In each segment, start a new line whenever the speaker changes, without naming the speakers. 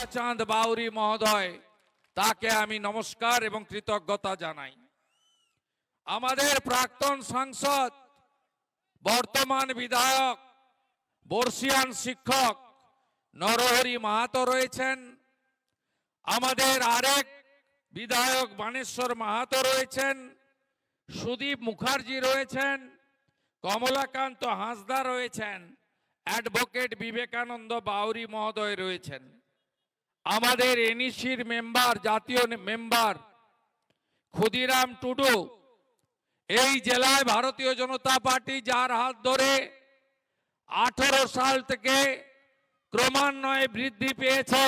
তারাচাঁদ বাউরি মহোদয়, তাকে আমি নমস্কার এবং কৃতজ্ঞতা জানাই। আমাদের প্রাক্তন সাংসদ, বর্তমান বিধায়ক, বর্ষিয়ান শিক্ষক নরহরি মাহাতো রয়েছেন। আমাদের আরেক বিধায়ক বানেশ্বর মাহাতো রয়েছেন, সুদীপ মুখার্জি রয়েছেন, কমলাকান্ত হাঁসদা রয়েছেন, অ্যাডভোকেট বিবেকানন্দ বাউরি মহোদয় রয়েছেন। আমাদের এনইসির মেম্বার, জাতীয় মেম্বার ক্ষুদিরাম টুডু, এই জেলায় ভারতীয় জনতা পার্টি যার হাত ধরে 18 সাল থেকে ক্রমান্বয়ে বৃদ্ধি পেয়েছে,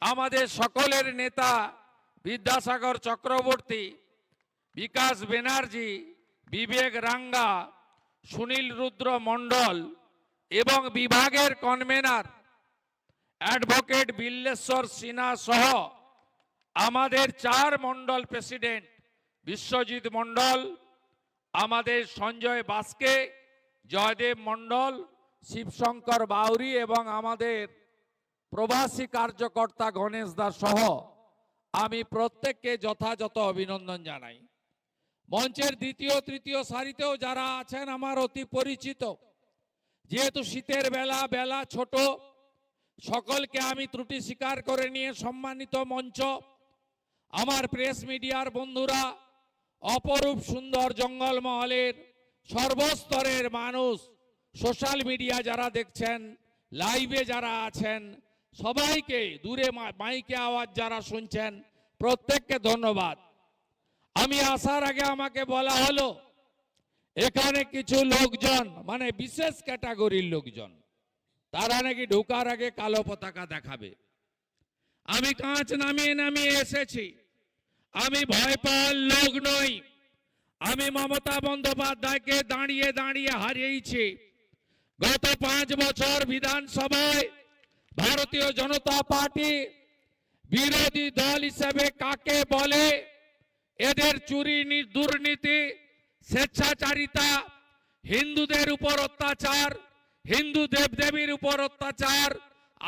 আমাদের সকলের নেতা বিদ্যাসাগর চক্রবর্তী, বিকাশ ব্যানার্জি, বিবেক রাঙ্গা, সুনীল রুদ্র মণ্ডল এবং বিভাগের কনভেনার অ্যাডভোকেট বিল্লেশ্বর সিনহা সহ আমাদের 4 মণ্ডল প্রেসিডেন্ট বিশ্বজিৎ মণ্ডল, আমাদের সঞ্জয় বাস্কে, জয়দেব মণ্ডল, শিবশঙ্কর বাউরি এবং আমাদের প্রবাসী কার্যকর্তা গণেশ দাস সহ আমি প্রত্যেককে যথাযথ অভিনন্দন জানাই। মঞ্চের দ্বিতীয় তৃতীয় সারিতেও যারা আছেন আমার অতি পরিচিত, যেহেতু শীতের বেলা ছোট, সকলকে আমি ত্রুটি স্বীকার করে নিয়ে সম্মানিত মঞ্চ, আমার প্রেস মিডিয়ার বন্ধুরা, অপরূপ সুন্দর জঙ্গলমহলের সর্বস্তরের মানুষ, সোশ্যাল মিডিয়া যারা দেখছেন, লাইভে যারা আছেন, সবাইকে, দূরে মাইকে আওয়াজ যারা শুনছেন, প্রত্যেককে ধন্যবাদ। আমি আসার আগে আমাকে বলা হলো এখানে কিছু লোকজন, মানে বিশেষ ক্যাটাগরির লোকজন, তারা নাকি ঢোকার আগে কালো পতাকা দেখাবে। আমি কাঁচ নামিয়ে এসেছি। আমি ভয় পাওয়ার লোক নই। আমি মমতা বন্দ্যোপাধ্যায়কে দাঁড়িয়ে হারিয়েছি। গত 5 বছর বিধানসভায় ভারতীয় জনতা পার্টি বিরোধী দল হিসেবে কাকে বলে, এদের চুরি, দুর্নীতি, স্বেচ্ছাচারিতা, হিন্দুদের উপর অত্যাচার, হিন্দু দেবদেবীর উপর অত্যাচার,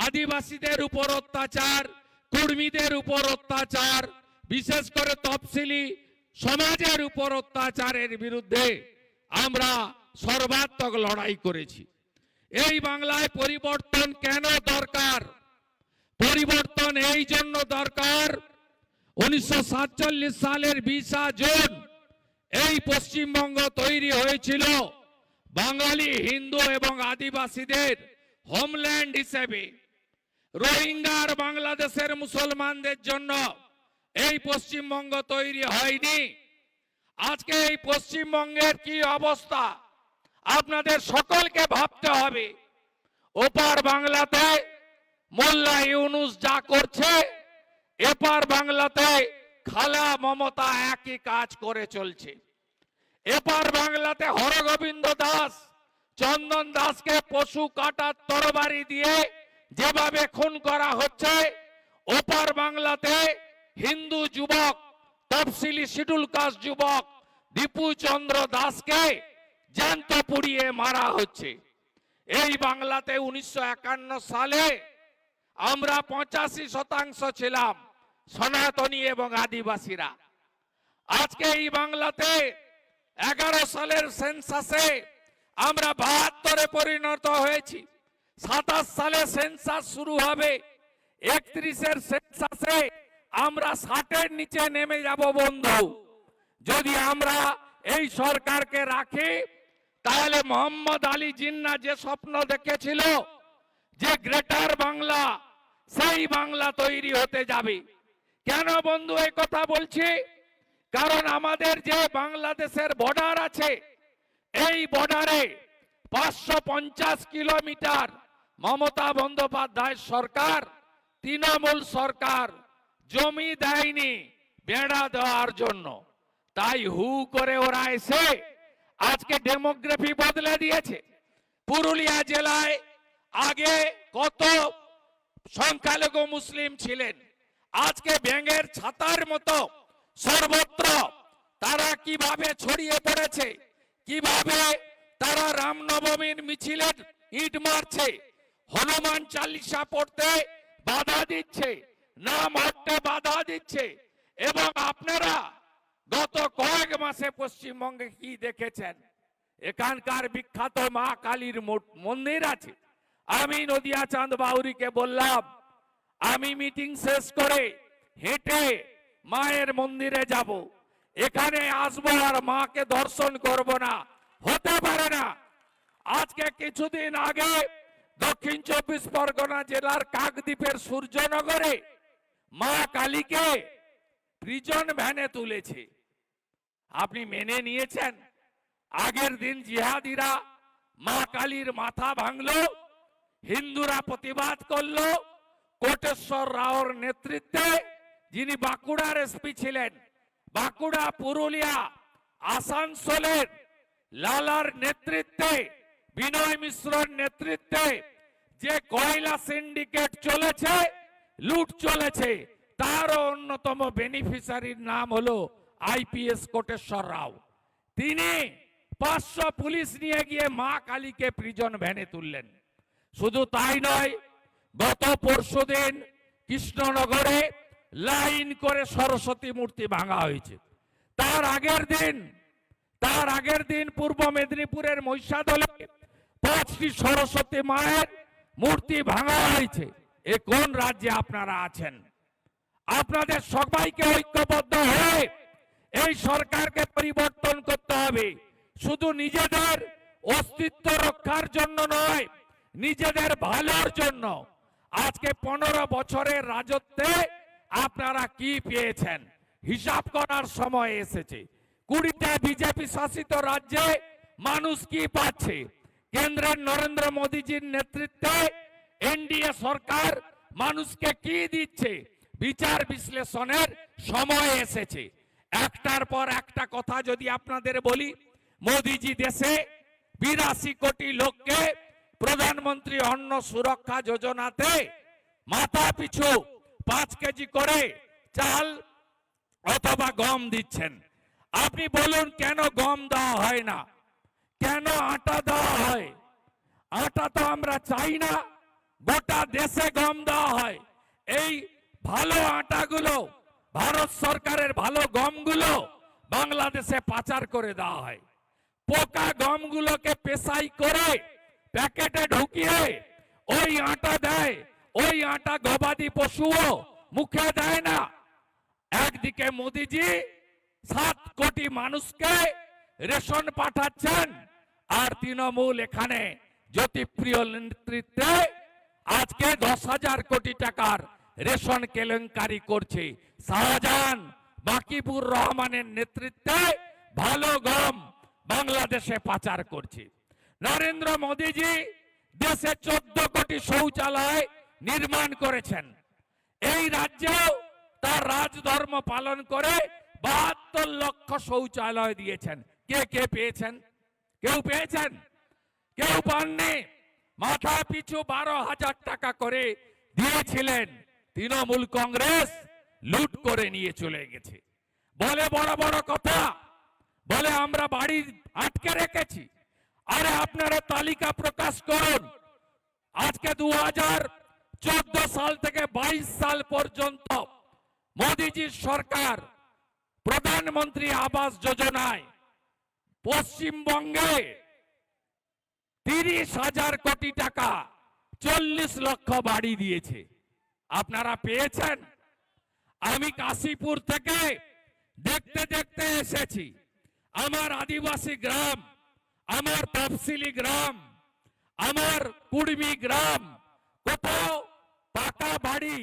আদিবাসীদের উপর অত্যাচার, কুর্মীদের উপর অত্যাচার, বিশেষ করে তফসিলি সমাজের উপর অত্যাচারের বিরুদ্ধে আমরা সর্বাত্মক লড়াই করেছি। এই বাংলায় পরিবর্তন কেন দরকার? পরিবর্তন এই জন্য দরকার, 1947 সালের 20 জুন এই পশ্চিমবঙ্গ তৈরি হয়েছিল বাঙালি, হিন্দু এবং আদিবাসীদের হোমল্যান্ড হিসেবে। রোহিঙ্গা আর বাংলাদেশের মুসলমানদের জন্য এই পশ্চিমবঙ্গ তৈরি হয়নি। আজকে এই পশ্চিমবঙ্গের কি অবস্থা আপনাদের সকলকে ভাবতে হবে। ওপার বাংলাতে মোল্লা ইউনুস যা করছে, এপার বাংলাতে খালা মমতা একই কাজ করে চলছে। এপার বাংলাতে হরগোবিন্দ দাস, চন্দন দাসকে পশু কাটার তরবারি দিয়ে যেভাবে খুন করা হচ্ছে, ওপার বাংলাতে হিন্দু যুবক, তফসিলি শিডিউল কাস্ট যুবক দীপু চন্দ্র দাসকে জ্যান্ত পুড়িয়ে মারা হচ্ছে। এই বাংলাতে 1951 সালে আমরা 85% ছিলাম সনাতনী এবং আদিবাসীরা। আজকে এই বাংলাতে 11 সালের সেন্সাসে আমরা 72-এ পরিণত হয়েছি। 27 সালে সেন্সাস শুরু হবে, 31-এর সেন্সাসে আমরা 60-এর নিচে নেমে যাব বন্ধু। যদি আমরা এই সরকারকে রাখি, তাহলে মোহাম্মদ আলী জিন্নাহ যে স্বপ্ন দেখেছিল যে গ্রেটার বাংলা, সেই বাংলা তৈরি হতে যাবে। কেন বন্ধু এই কথা বলছি? কারণ আমাদের যে বাংলাদেশের বর্ডার আছে, এই বর্ডারে 550 কিলোমিটার মমতা বন্দ্যোপাধ্যায় সরকার, তৃণমূল সরকার জমি দেয়নি বেড়া দেওয়ার জন্য। তাই হু করে ওরা এসে আজকে ডেমোগ্রাফি বদলে দিয়েছে। পুরুলিয়া জেলায় আগে কত সংখ্যালঘু মুসলিম ছিলেন, আজকে ব্যাঙের ছাতার মতো সর্বত্র তারা কিভাবে ছড়িয়ে পড়েছে, কিভাবে তারা রামনবমীর মিছিলে ইট মারছে, হনুমান চালিসা পড়তে বাধা দিচ্ছে, না মরতে বাধা দিচ্ছে। এবং আপনারা গত কয়েক মাসে পশ্চিমবঙ্গে কি দেখেছেন? এখানকার বিখ্যাত মা কালীর মন্দির আছে। আমি নদিয়া চাঁদ বাউরিকে বললাম, আমি মিটিং শেষ করে হেঁটে মায়ের মন্দিরে যাব, এখানে আসবো আর মাকে দর্শন করব না, হতে পারে না। আজকে কিছুদিন আগে দক্ষিণ 24 পরগনা জেলার কাকদ্বীপের সূর্যনগরে মা কালীকে প্রিজন ভ্যানে তুলেছে। আপনি মেনে নিয়েছেন? আগের দিন জিহাদিরা মা কালীর মাথা ভাঙলো, হিন্দুরা প্রতিবাদ করলো। কোটেশ্বর রাওর নেতৃত্বে, যিনি বাঁকুড়ার এসপি ছিলেন, বাঁকুড়া, পুরুলিয়া, আসানসোলের লালার নেতৃত্বে, বিনয় মিশ্রর নেতৃত্বে যে কয়লা সিন্ডিকেট চলেছে, লুট চলেছে, তারও অন্যতম বেনিফিশিয়ারির নাম হলো আইপিএস কোটেশ্বর রাও। তিনি 500 পুলিশ নিয়ে গিয়ে মা কালীকে প্রিজন ভ্যানে তুললেন। শুধু তাই নয়, গত পরশুদিন কৃষ্ণনগরে লাইন করে সরস্বতী মূর্তি ভাঙা হয়েছে। তার আগের দিন পূর্ব মেদিনীপুরের মহিষাদলে 5টি সরস্বতী মায়ের মূর্তি ভাঙা হয়েছে। এ কোন রাজ্যে আপনারা আছেন? আপনাদের সবাইকে ঐক্যবদ্ধ হয়ে এই সরকারকে পরিবর্তন করতে হবে। শুধু নিজেদের অস্তিত্ব রক্ষার জন্য নয়, নিজেদের ভালোর জন্য। আজকে 15 বছরের রাজত্বে আপনারা কি পেয়েছেন হিসাব করার সময় এসেছে। 20টা বিজেপি শাসিত রাজ্যে মানুষ কি পাচ্ছে? কেন্দ্রের নরেন্দ্র মোদীজির নেতৃত্বে এনডিএ সরকার মানুষকে কি দিচ্ছে? বিচার বিশ্লেষণের সময় এসেছে। একটার পর একটা কথা যদি আপনাদের বলি, মোদীজি দেশে 82 কোটি লোককে প্রধানমন্ত্রী অন্ন সুরক্ষা যোজনাতে মাথা পিছু 5 কেজি করে চাল অথবা গম দিচ্ছেন। আপনি বলুন কেন গম দেওয়া হয় না, কেন আটা দেওয়া হয়? আটা তো আমরা চাই না, গোটা দেশে গম দেওয়া হয়। এই ভালো আটাগুলো, ভারত সরকারের ভালো গমগুলো বাংলাদেশে পাচার করে দেওয়া হয়। পোকা গমগুলোকে পেশাই করে প্যাকেটে ঢুকিয়ে ওই আটা দেয়। ওই আটা গবাদি পশুও মুখে দেয় না। একদিকে মোদিজি 7 কোটি মানুষকে রেশন পাঠাচ্ছেন, আর তৃণমূল এখানে জ্যোতিপ্রিয় নেতৃত্বে আজকে 10,000 কোটি টাকার রেশন কেলেঙ্কারি করছে। শাহজাহান বাকিবুর রহমানের নেতৃত্বে ভালো গম বাংলাদেশে পাচার করছে। নরেন্দ্র মোদীজি দেশে 14 কোটি শৌচালয় নির্মাণ করেছেন। এই রাজ্যেও তার রাজধর্ম পালন করে 72 লক্ষ শৌচালয় দিয়েছেন। কে কে পেয়েছেন? কেউ পেয়েছেন? কেউ পাননি। মাথা পিছু 12,000 টাকা করে দিয়েছিলেন। তৃণমূল কংগ্রেস লুট করে নিয়ে চলে গেছে। বলে বড় বড় কথা, বলে আমরা বাড়ি আটকে রেখেছি। আরে আপনারা তালিকা প্রকাশ করুন। আজকে 2014 সাল থেকে 22 সাল পর্যন্ত মোদীজির সরকার প্রধানমন্ত্রী আবাস যোজনায় পশ্চিমবঙ্গে 30,000 কোটি টাকা 40 লক্ষ বাড়ি দিয়েছে। আপনারা পেয়েছেন? আমি কাশীপুর থেকে দেখতে দেখতে এসেছি। আমার আদিবাসী গ্রাম, আমার তফসিলি গ্রাম, আমার কুড়মি গ্রাম, কোথাও পাকা বাড়ি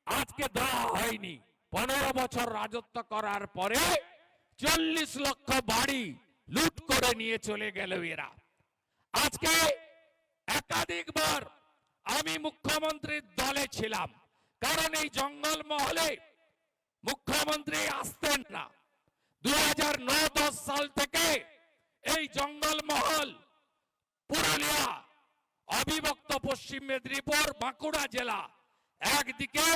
আজকে দেওয়া হয়নি। 15 বছর রাজত্ব করার পরে 40 লক্ষ বাড়ি লুট করে নিয়ে চলে গেল এরা। আজকে একাধিকবার আমি মুখ্যমন্ত্রীর দলে ছিলাম, কারণ এই জঙ্গল মহলে মুখ্যমন্ত্রী আসতেন না। 2009-10 সাল থেকে এই জঙ্গল মহল পুরুলিয়া, অবিভক্ত পশ্চিম মেদিনীপুর, বাঁকুড়া জেলা, একদিকে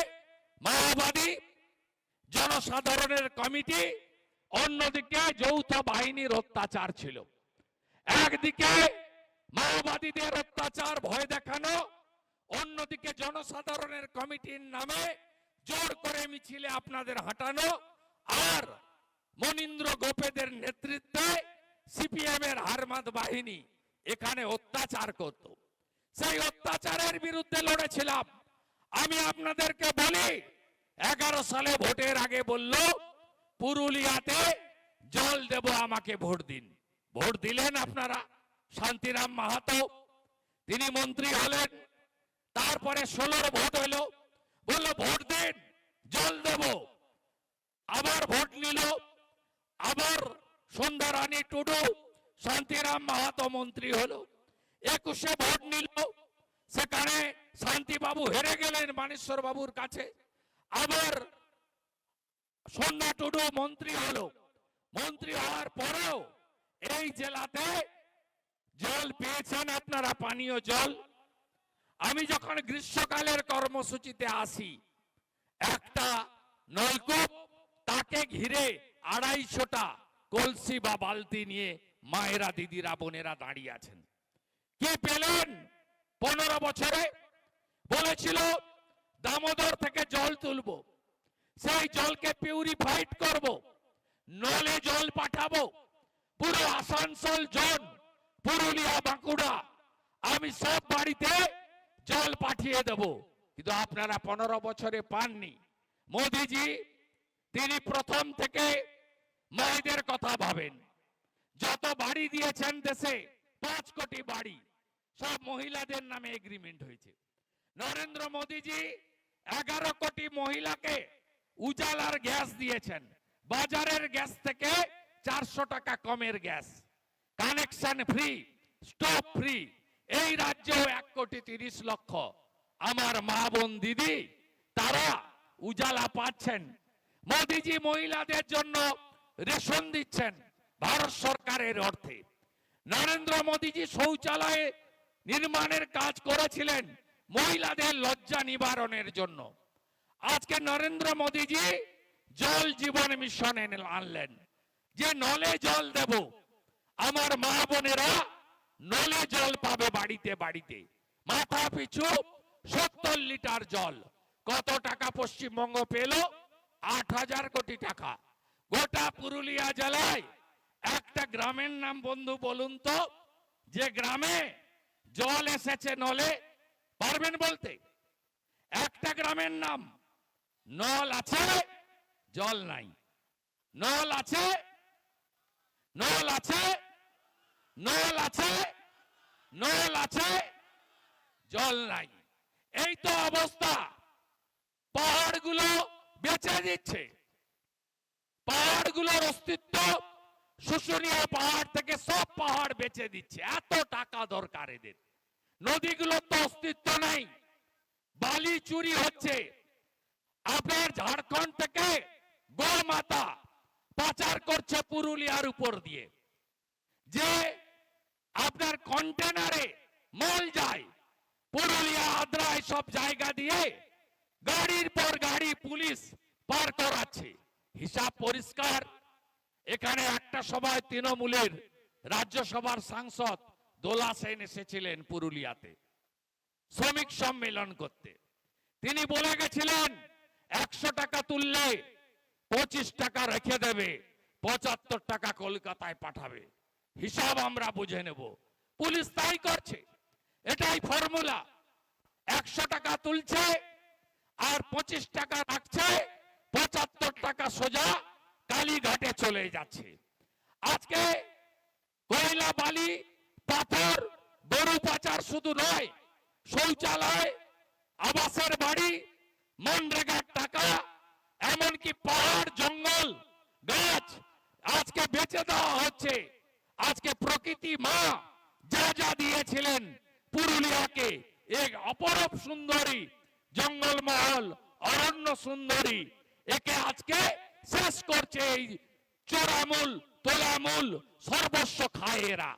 মাওবাদী জনসাধারণের কমিটি, অন্যদিকে যৌথ বাহিনীর অত্যাচার ছিল। একদিকে মাওবাদীদের অত্যাচার ভয় দেখানো, অন্যদিকে জনসাধারণের কমিটির নামে জোর করে মিছিলে আপনাদের হাঁটানো, আর মনীন্দ্র গোপেদের নেতৃত্বে সিপিএম এর হারমাদ বাহিনী এখানে অত্যাচার করত। সেই অত্যাচারের বিরুদ্ধে লড়েছিলাম। আমি আপনাদেরকে বলি, 11 সালে ভোটের আগে বলল পুরুলিয়াতে জল দেব, আমাকে ভোট দিন। ভোট দিলেন আপনারা। শান্তিরাম মাহাতো তিনি মন্ত্রী হলেন। তারপরে 16 ভোট হলো, বলল ভোট দিন, জল দেব। আবার ভোট নিল। আবার সন্ধ্যা রানী টুডু, শান্তিরাম মাহাতো মন্ত্রী হলো। 21 ভোট নিল, সেখানে শান্তিবাবু হেরে গেলেন মানেশ্বর বাবুর কাছে। আবার সন্ধ্যা টুডু মন্ত্রী হলো। মন্ত্রী হওয়ার পরেও এই জেলাতে জল পেয়েছেন আপনারা, পানীয় জল। আমি যখন গ্রীষ্মকালের কর্মসূচিতে আসি, একটা নলকূপ, তাকে ঘিরে 250টা কলসি বা বালতি নিয়ে মায়েরা, দিদিরা, বোনেরা দাঁড়িয়ে আছেন। কি পেলেন 15 বছরে? বলেছিল দামোদর থেকে জল তুলব, সেই জলকে পিউরিফাইড করব, নলে জল পাঠাবো। পুরো আসানসোল জোন, পুরুলিয়া, বাঁকুড়া, আমি সব বাড়িতে জল পাঠিয়ে দেব। কিন্তু আপনারা 15 বছরে পাননি। মোদিজি তিনি প্রথম থেকে মায়েদের কথা ভাবেন। যত বাড়ি দিয়েছেন দেশে, 5 কোটি বাড়ি, সব মহিলাদের নামে এগ্রিমেন্ট হয়েছে। নরেন্দ্র মোদিজি 11 কোটি মহিলাকে উজালার গ্যাস দিয়েছেন। বাজারের গ্যাস থেকে 400 টাকা কমের gas, connection free, stove free. এই রাজ্যেও 1,30,00,000 আমার মা বোন দিদি তারা উজালা পাচ্ছেন। মোদিজি মহিলাদের জন্য রেশন দিচ্ছেন ভারত সরকারের অর্থে। নরেন্দ্র মোদিজি শৌচালয় নির্মাণের কাজ করেছিলেন মহিলাদের লজ্জা নিবারণের জন্য। আজকে নরেন্দ্র মোদিজি জল জীবন মিশন আনলেন, যে নলে জল দেব। আমার মা বোনেরা নলে জল পাবে বাড়িতে বাড়িতে, মাথা পিছু 70 লিটার জল। কত টাকা পশ্চিমবঙ্গ পেল? 8,000 কোটি টাকা। গোটা পুরুলিয়া জেলায় একটা গ্রামের নাম বন্ধু বলুন তো, যে গ্রামে জল এসেছে নলে? পারবেন বলতে? একটা গ্রামের নাম? নল আছে, জল নাই। নল আছে, নল আছে, নল আছে, নল আছে, জল নাই। এই তো অবস্থা। পাহাড়গুলো বেচে দিচ্ছে। পাহাড়গুলোর অস্তিত্ব, শুশুনিয়া পাহাড় থেকে সব পাহাড় বেচে দিচ্ছে। এত টাকা দরকার এদের। নদীগুলোর তো অস্তিত্ব নাই, বালি চুরি হচ্ছে। আপনার ঝাড়খণ্ড থেকে গোমাতা পাচার করছে পুরুলিয়ার উপর দিয়ে, যে আপনার কন্টেনারে মাল যায় পুরুলিয়া, আদ্রায় সব জায়গা দিয়ে গাড়ির পর গাড়ি পুলিশ পার করাচ্ছে। হিসাব পরিষ্কার। এখানে একটা সময় তৃণমূলের রাজ্যসভার সাংসদ দোলা সেন এসেছিলেন পুরুলিয়াতে শ্রমিক সম্মেলন করতে। তিনি বলে গেছিলেন 100 টাকা তুললে 25 টাকা রেখে দেবে, 75 টাকা কলকাতায় পাঠাবে। হিসাব আমরা বুঝে নেব। পুলিশ তাই করছে। এটাই ফর্মুলা। 100 টাকা তুলছে আর 25 টাকা রাখছে, 75 টাকা সোজা কালীঘাটে চলে যাচ্ছে। আজকে কয়লা, বালি, পাথর, গরু পাচার শুধু নয়, শৌচালয়, আবাসের বাড়ি, মনরেগার টাকা, এমনকি পাহাড়, জঙ্গল, গাছ আজকে বেচে দেওয়া হচ্ছে। আজকে প্রকৃতি মা যা যা দিয়েছিলেন পুরুলিয়াকে, এক অপরূপ সুন্দরী জঙ্গলমহল, অরণ্য সুন্দরী, একে আজকে শেষ করছে এই চোরামূল, তোলামূল, সর্বস্ব খায় এরা।